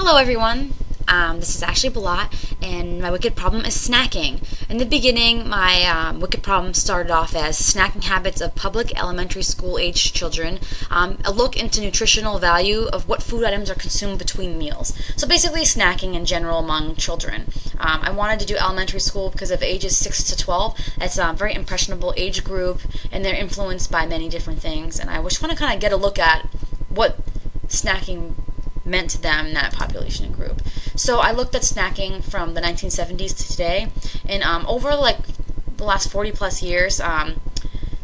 Hello everyone, this is Ashley Balat, and my wicked problem is snacking. In the beginning, my wicked problem started off as snacking habits of public elementary school age children, a look into nutritional value of what food items are consumed between meals. So basically snacking in general among children. I wanted to do elementary school because of ages 6 to 12. It's a very impressionable age group, and they're influenced by many different things, and I just want to kind of get a look at what snacking meant to them in that population and group. So I looked at snacking from the 1970s to today, and over like the last 40 plus years,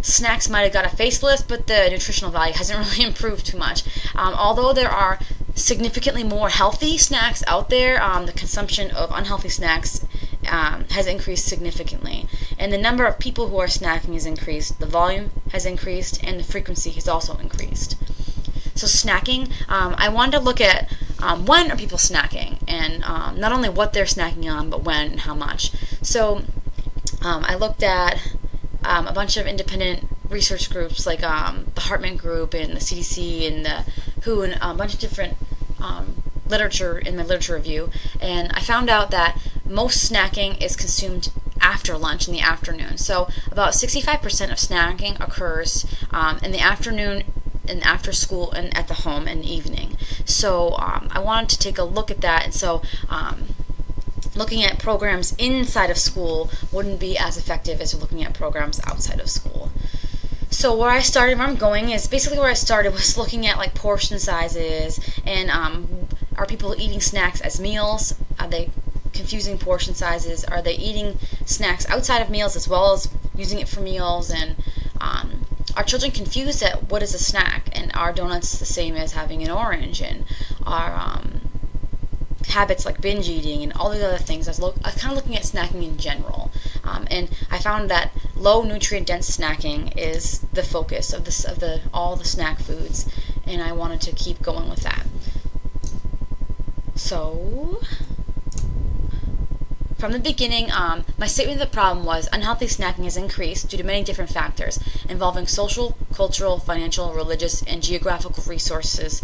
snacks might have got a facelift, but the nutritional value hasn't really improved too much. Although there are significantly more healthy snacks out there, the consumption of unhealthy snacks has increased significantly, and the number of people who are snacking has increased, the volume has increased, and the frequency has also increased. So snacking, I wanted to look at when are people snacking, and not only what they're snacking on, but when and how much. So I looked at a bunch of independent research groups like the Hartman Group and the CDC and the WHO and a bunch of different literature in my literature review, and I found out that most snacking is consumed after lunch in the afternoon. So about 65% of snacking occurs in the afternoon and after school and at the home in the evening. So I wanted to take a look at that, and so looking at programs inside of school wouldn't be as effective as looking at programs outside of school. So where I'm going is basically where I started was looking at like portion sizes and are people eating snacks as meals? Are they confusing portion sizes? Are they eating snacks outside of meals as well as using it for meals? And are children confused at what is a snack? And are donuts the same as having an orange? And are habits like binge eating and all these other things? I was kind of looking at snacking in general, and I found that low nutrient dense snacking is the focus of all the snack foods, and I wanted to keep going with that. So from the beginning, my statement of the problem was unhealthy snacking has increased due to many different factors involving social, cultural, financial, religious, and geographical resources,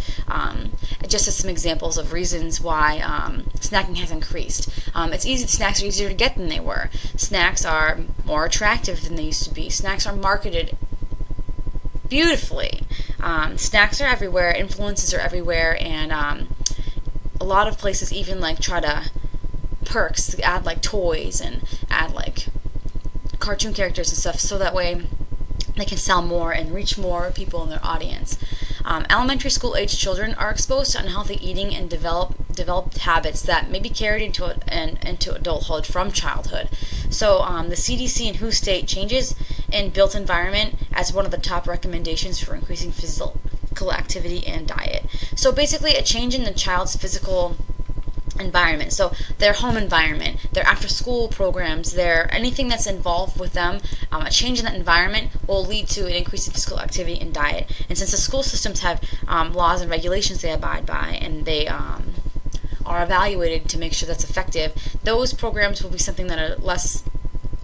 just as some examples of reasons why snacking has increased. Snacks are easier to get than they were. Snacks are more attractive than they used to be. Snacks are marketed beautifully. Snacks are everywhere, influences are everywhere, and a lot of places even like try to perks, add like toys and add like cartoon characters and stuff, so that way they can sell more and reach more people in their audience. Elementary school age children are exposed to unhealthy eating and developed habits that may be carried into adulthood from childhood. So the CDC and WHO state changes in built environment as one of the top recommendations for increasing physical activity and diet. So basically a change in the child's physical environment, so their home environment, their after school programs, anything that's involved with them, a change in that environment will lead to an increase in physical activity and diet. And since the school systems have laws and regulations they abide by, and they are evaluated to make sure that's effective, those programs will be something that are less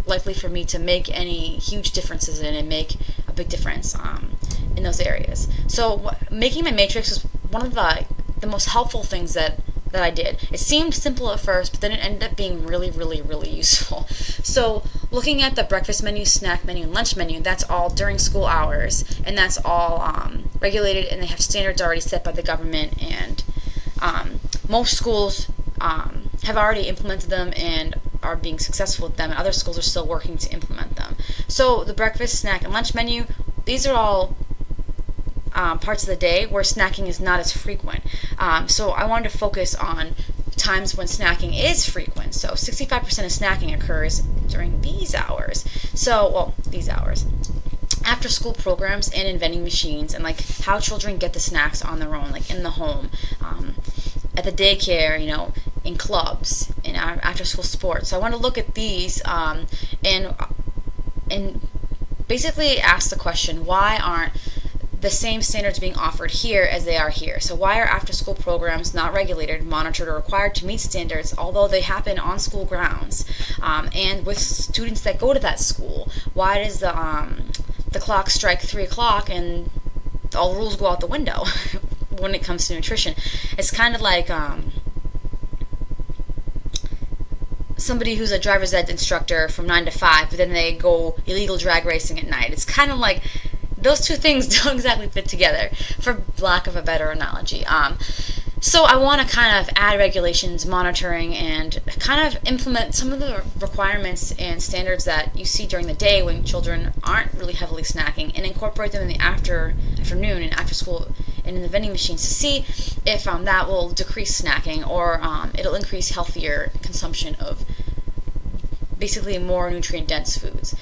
likely for me to make any huge differences in and make a big difference in those areas. So making my matrix was one of the most helpful things that I did. It seemed simple at first, but then it ended up being really, really, really useful. So looking at the breakfast menu, snack menu, and lunch menu, that's all during school hours, and that's all regulated, and they have standards already set by the government, and most schools have already implemented them and are being successful with them, and other schools are still working to implement them. So the breakfast, snack, and lunch menu, these are all parts of the day where snacking is not as frequent. So I wanted to focus on times when snacking is frequent. So 65% of snacking occurs during these hours. These hours. After school programs and in vending machines, and like how children get the snacks on their own, like in the home, at the daycare, in clubs, in after school sports. So I want to look at these and basically ask the question, why aren't the same standards being offered here as they are here? So why are after-school programs not regulated, monitored, or required to meet standards, although they happen on school grounds? And with students that go to that school, why does the clock strike 3 o'clock and all rules go out the window when it comes to nutrition? It's kind of like somebody who's a driver's ed instructor from 9 to 5, but then they go illegal drag racing at night. It's kind of like those two things don't exactly fit together, for lack of a better analogy. So I want to kind of add regulations, monitoring, and kind of implement some of the requirements and standards that you see during the day when children aren't really heavily snacking, and incorporate them in the afternoon and after school and in the vending machines to see if that will decrease snacking, or it'll increase healthier consumption of basically more nutrient-dense foods.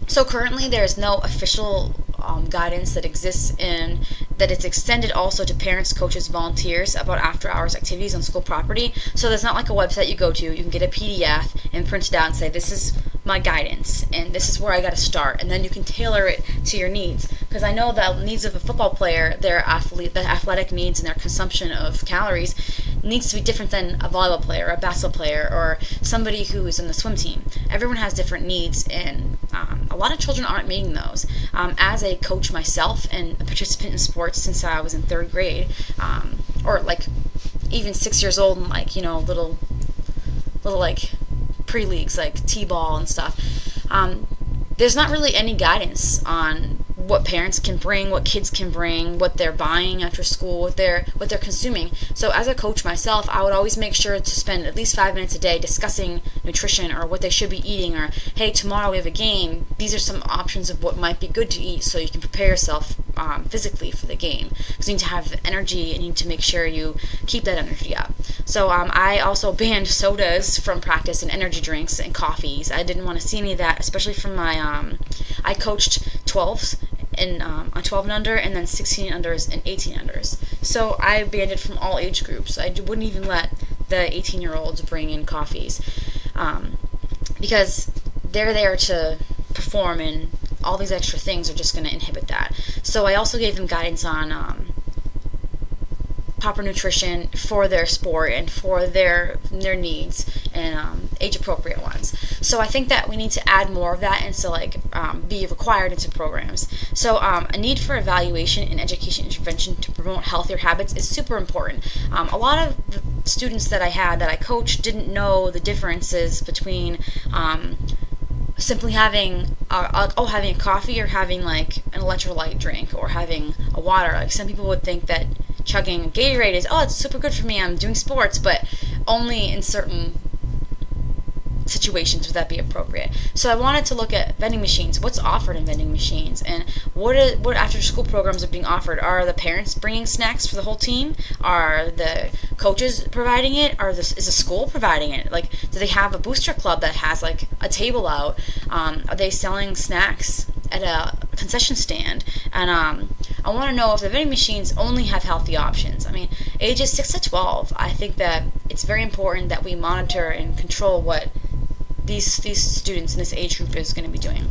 So currently there's no official guidance that exists in that it's extended also to parents, coaches, volunteers about after-hours activities on school property. So there's not like a website you go to, you can get a PDF and print it out and say, this is my guidance and this is where I got to start, and then you can tailor it to your needs. Because I know the needs of a football player, the athletic needs and their consumption of calories needs to be different than a volleyball player, a basketball player, or somebody who is in the swim team. Everyone has different needs, and a lot of children aren't meeting those. As a coach myself and a participant in sports since I was in 3rd grade, or like even 6 years old, and like, you know, little like pre-leagues like t-ball and stuff, there's not really any guidance on what parents can bring, what kids can bring, what they're buying after school, what they're consuming. So as a coach myself, I would always make sure to spend at least 5 minutes a day discussing nutrition or what they should be eating, or hey, tomorrow we have a game, these are some options of what might be good to eat so you can prepare yourself physically for the game, because you need to have energy and you need to make sure you keep that energy up. So I also banned sodas from practice and energy drinks and coffees. I didn't want to see any of that, especially from my I coached 12s and on 12 and under, and then 16 unders and 18 unders. So I banned it from all age groups. I wouldn't even let the 18-year-olds bring in coffees, because they're there to perform, and all these extra things are just going to inhibit that. So I also gave them guidance on proper nutrition for their sport and for their needs, and age-appropriate ones. So I think that we need to add more of that and to be required into programs. So a need for evaluation and education intervention to promote healthier habits is super important. A lot of the students that I coached didn't know the differences between simply having having a coffee, or having like an electrolyte drink, or having a water. Like, some people would think that chugging Gatorade is, it's super good for me, I'm doing sports, but only in certain situations would that be appropriate. So I wanted to look at vending machines, what's offered in vending machines, and what after school programs are being offered. Are the parents bringing snacks for the whole team? Are the coaches providing it? Is the school providing it? Like, do they have a booster club that has like a table out? Are they selling snacks at a concession stand? And I want to know if the vending machines only have healthy options. I mean, ages 6 to 12, I think that it's very important that we monitor and control what these students in this age group is going to be doing.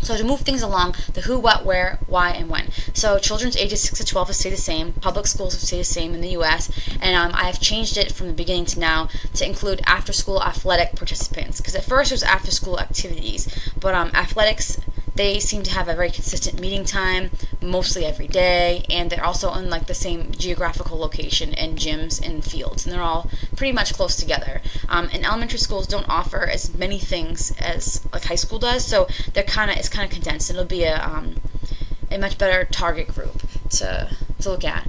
So to move things along, the who, what, where, why, and when. So children's ages 6 to 12 will stay the same. Public schools will stay the same in the U.S. And I have changed it from the beginning to now to include after-school athletic participants. Because at first it was after-school activities. But athletics, they seem to have a very consistent meeting time, mostly every day, and they're also in like the same geographical location and gyms and fields, and they're all pretty much close together. And elementary schools don't offer as many things as like high school does, so it's kind of condensed. It'll be a much better target group to look at.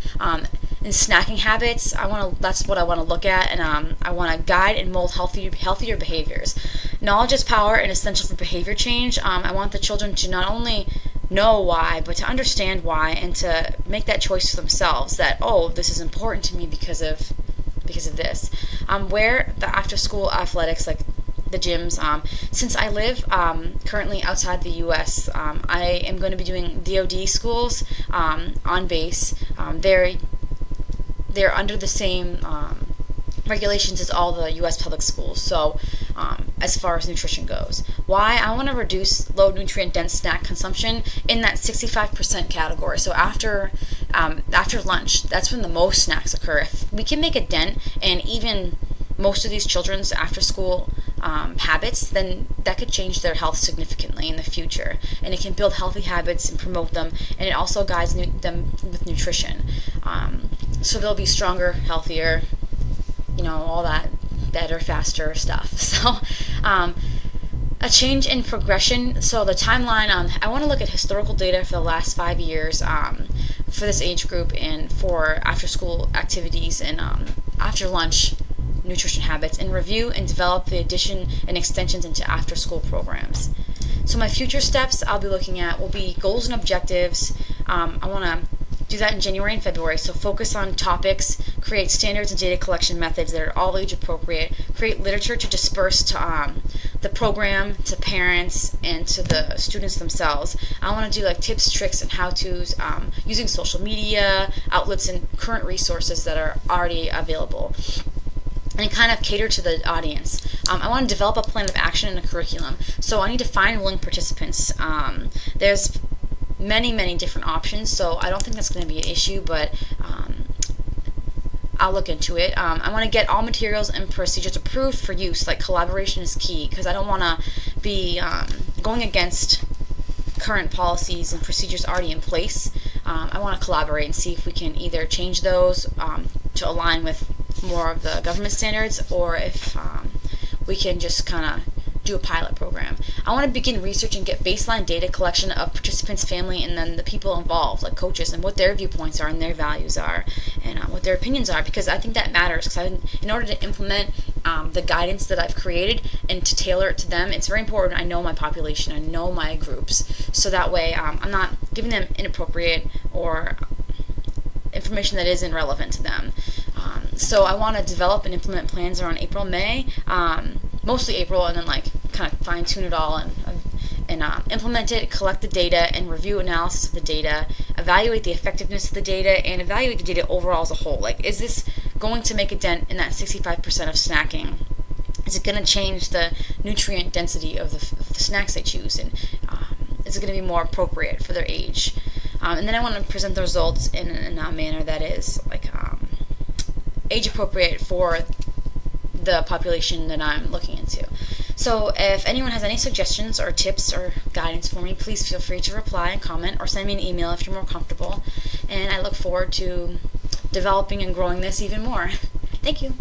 In snacking habits, that's what I want to look at, and I want to guide and mold healthier behaviors. Knowledge is power and essential for behavior change. I want the children to not only know why, but to understand why, and to make that choice for themselves, that, this is important to me because of this. Where the after-school athletics, like the gyms, since I live currently outside the U.S., I am going to be doing DoD schools on base. They're under the same regulations as all the U.S. public schools, so as far as nutrition goes. Why? I want to reduce low nutrient-dense snack consumption in that 65% category. So after lunch, that's when the most snacks occur. If we can make a dent in even most of these children's after-school habits, then that could change their health significantly in the future. And it can build healthy habits and promote them, and it also guides them with nutrition. So they'll be stronger, healthier, all that better, faster stuff. So a change in progression. So the timeline, I want to look at historical data for the last 5 years for this age group and for after school activities and after lunch nutrition habits, and review and develop the addition and extensions into after school programs. So my future steps I'll be looking at will be goals and objectives. I want to do that in January and February. So focus on topics, create standards and data collection methods that are all age appropriate, create literature to disperse to the program, to parents, and to the students themselves. I want to do like tips, tricks, and how-tos using social media, outlets, and current resources that are already available, and kind of cater to the audience. I want to develop a plan of action and a curriculum. So I need to find willing participants. There's many different options, so I don't think that's going to be an issue, but I'll look into it. I want to get all materials and procedures approved for use. Like collaboration is key, because I don't want to be going against current policies and procedures already in place. I want to collaborate and see if we can either change those to align with more of the government standards, or if we can just kind of do a pilot program. I want to begin research and get baseline data collection of participants' family and then the people involved, like coaches, and what their viewpoints are and their values are, and what their opinions are, because I think that matters. Because in order to implement the guidance that I've created and to tailor it to them, it's very important I know my population, I know my groups, so that way I'm not giving them inappropriate or information that isn't relevant to them. So I want to develop and implement plans around April, May, mostly April, and then like kind of fine tune it all and implement it, collect the data, and review analysis of the data, evaluate the effectiveness of the data, and evaluate the data overall as a whole. Like, is this going to make a dent in that 65% of snacking? Is it going to change the nutrient density of the snacks they choose? And is it going to be more appropriate for their age? And then I want to present the results in a manner that is like age appropriate for the population that I'm looking into. So if anyone has any suggestions or tips or guidance for me, please feel free to reply and comment, or send me an email if you're more comfortable. And I look forward to developing and growing this even more. Thank you.